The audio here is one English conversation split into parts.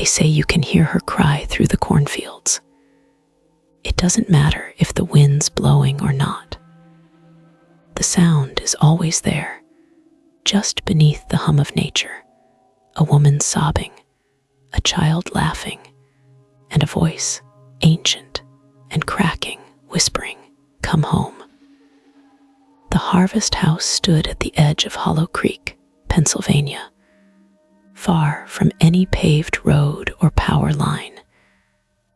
say you can hear her cry through the cornfields. It doesn't matter if the wind's blowing or not. The sound is always there, just beneath the hum of nature. A woman sobbing, a child laughing, and a voice, ancient and cracking, whispering, "Come home." The harvest house stood at the edge of Hollow Creek, Pennsylvania, far from any paved road or power line,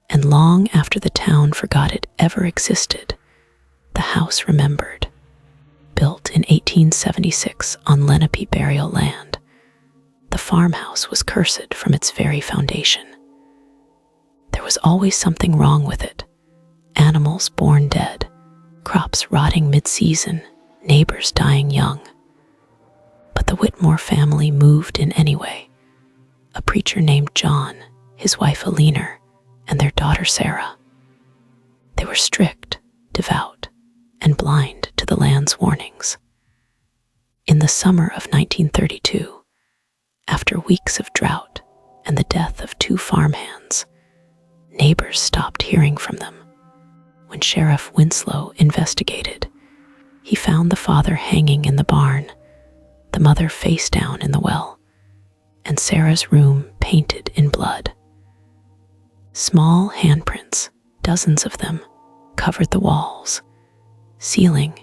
and long after the town forgot it ever existed, the house remembered. Built in 1876 on Lenape burial land, the farmhouse was cursed from its very foundation. There was always something wrong with it. Animals born dead, crops rotting mid-season, neighbors dying young. But the Whitmore family moved in anyway. A preacher named John, his wife Eleanor, and their daughter Sarah. They were strict, devout, and blind to the land's warnings. In the summer of 1932, after weeks of drought and the death of 2 farmhands, neighbors stopped hearing from them. When Sheriff Winslow investigated, he found the father hanging in the barn, the mother face down in the well, and Sarah's room painted in blood. Small handprints, dozens of them, covered the walls, ceiling,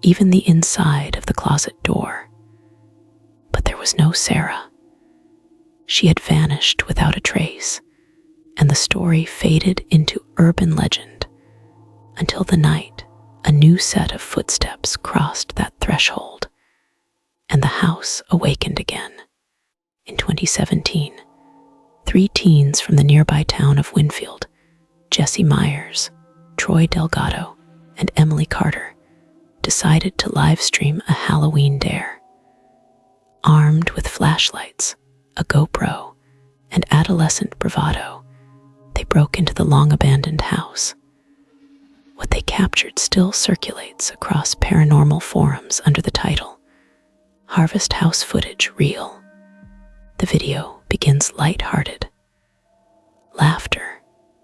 even the inside of the closet door. But there was no Sarah. She had vanished without a trace, and the story faded into urban legend until the night a new set of footsteps crossed that threshold, and the house awakened again. In 2017, 3 teens from the nearby town of Winfield, Jesse Myers, Troy Delgado, and Emily Carter, decided to livestream a Halloween dare. Armed with flashlights, a GoPro, and adolescent bravado, they broke into the long-abandoned house. What they captured still circulates across paranormal forums under the title, "Harvest House Footage Real." The video begins light-hearted. Laughter,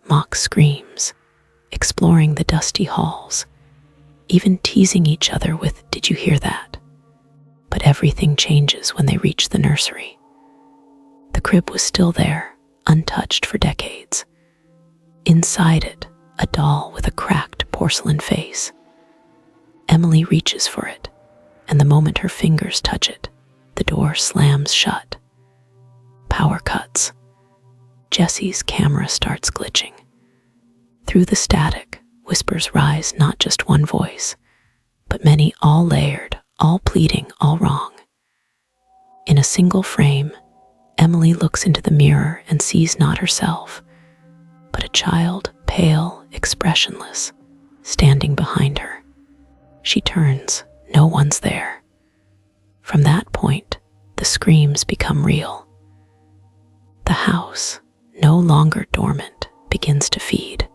mock screams, exploring the dusty halls, even teasing each other with, "Did you hear that?" But everything changes when they reach the nursery. The crib was still there, untouched for decades. Inside it, a doll with a cracked porcelain face. Emily reaches for it, and the moment her fingers touch it, the door slams shut. Power cuts. Jesse's camera starts glitching. Through the static, whispers rise, not just one voice, but many, all layered, all pleading, all wrong. In a single frame, Emily looks into the mirror and sees not herself, but a child, pale, expressionless, standing behind her. She turns, no one's there. From that point, the screams become real. The house, no longer dormant, begins to feed.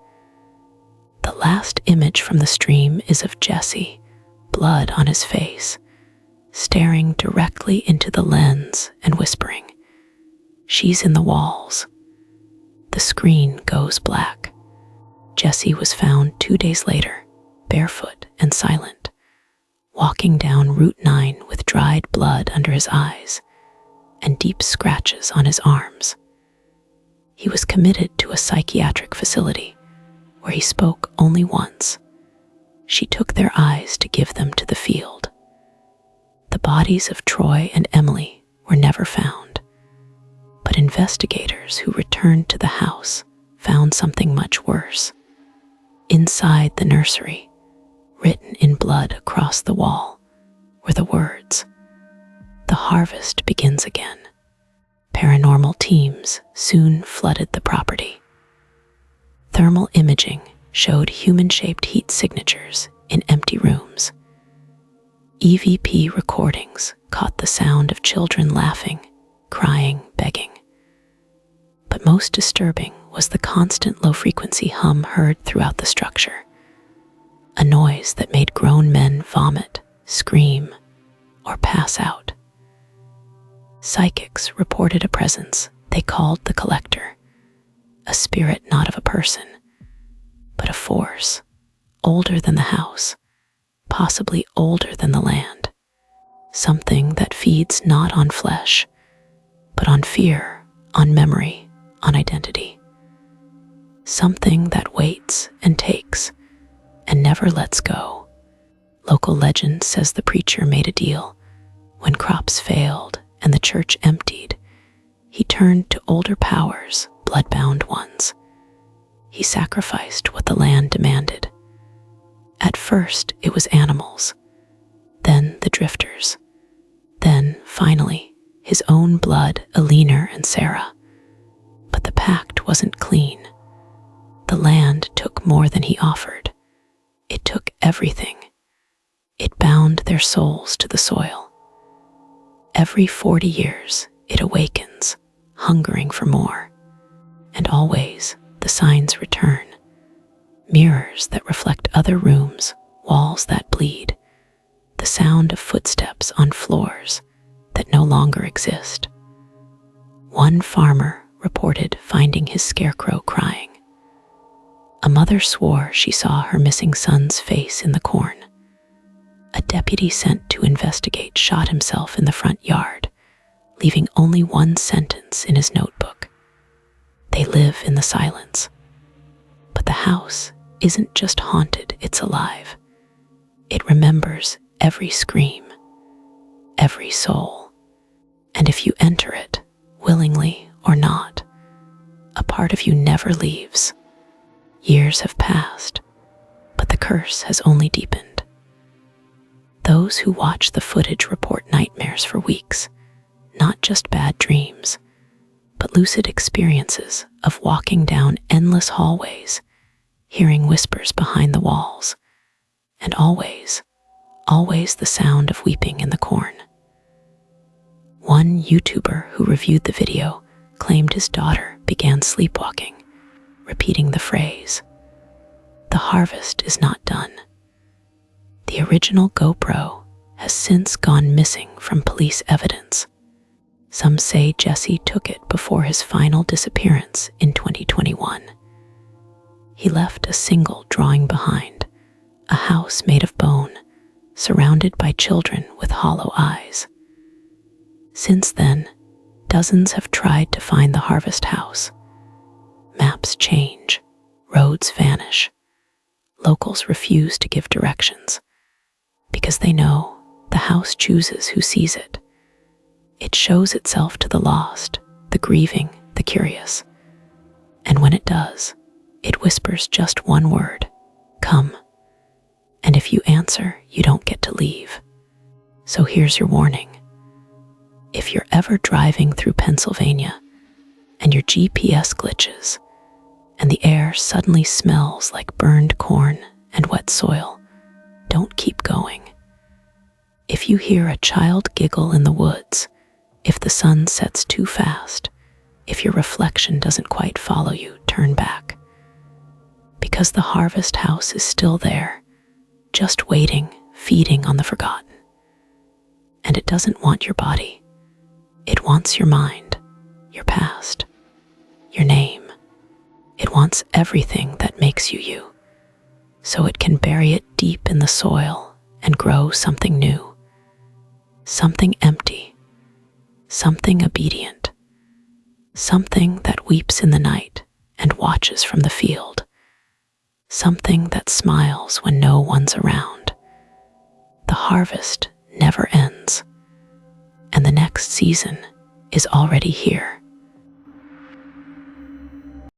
The last image from the stream is of Jesse, blood on his face, staring directly into the lens and whispering. She's in the walls. The screen goes black. Jesse was found 2 days later, barefoot and silent, walking down Route 9 with dried blood under his eyes and deep scratches on his arms. He was committed to a psychiatric facility where he spoke only once. She took their eyes to give them to the field. The bodies of Troy and Emily were never found, but investigators who returned to the house found something much worse. Inside the nursery, written in blood across the wall, were the words, "The harvest begins again." Paranormal teams soon flooded the property. Thermal imaging showed human-shaped heat signatures in empty rooms. EVP recordings caught the sound of children laughing, crying, begging. But most disturbing was the constant low-frequency hum heard throughout the structure, a noise that made grown men vomit, scream, or pass out. Psychics reported a presence they called the collector, a spirit not of a person, but a force older than the house, possibly older than the land, something that feeds not on flesh, but on fear, on memory, on identity. Something that waits and takes and never lets go. Local legend says the preacher made a deal. When crops failed and the church emptied, he turned to older powers, blood-bound ones. He sacrificed what the land demanded. At first, it was animals, then the drifters, then, finally, his own blood, Eleanor and Sarah. But the pact wasn't clean. The land took more than he offered. It took everything. It bound their souls to the soil. Every 40 years, it awakens, hungering for more. And always, the signs return. Mirrors that reflect other rooms, walls that bleed, the sound of footsteps on floors that no longer exist. One farmer reported finding his scarecrow crying. A mother swore she saw her missing son's face in the corn. A deputy sent to investigate shot himself in the front yard, leaving only one sentence in his notebook. They live in the silence. But the house isn't just haunted, it's alive. It remembers every scream, every soul. And if you enter it, willingly or not, a part of you never leaves. Years have passed, but the curse has only deepened. Those who watch the footage report nightmares for weeks, not just bad dreams, but lucid experiences of walking down endless hallways, hearing whispers behind the walls, and always the sound of weeping in the corn. One YouTuber who reviewed the video claimed his daughter began sleepwalking, repeating the phrase, "The harvest is not done." The original GoPro has since gone missing from police evidence. Some say Jesse took it before his final disappearance in 2021. He left a single drawing behind, a house made of bone, surrounded by children with hollow eyes. Since then, dozens have tried to find the harvest house. Maps change, roads vanish. Locals refuse to give directions because they know the house chooses who sees it. It shows itself to the lost, the grieving, the curious. And when it does, it whispers just one word, "Come." And if you answer, you don't get to leave. So here's your warning. If you're ever driving through Pennsylvania and your GPS glitches and the air suddenly smells like burned corn and wet soil, don't keep going. If you hear a child giggle in the woods, if the sun sets too fast, if your reflection doesn't quite follow you, turn back. Because the harvest house is still there, just waiting, feeding on the forgotten. And it doesn't want your body. It wants your mind, your past, your name. It wants everything that makes you you, so it can bury it deep in the soil and grow something new, something empty, something obedient, something that weeps in the night and watches from the field, something that smiles when no one's around. The harvest never ends, and the next season is already here.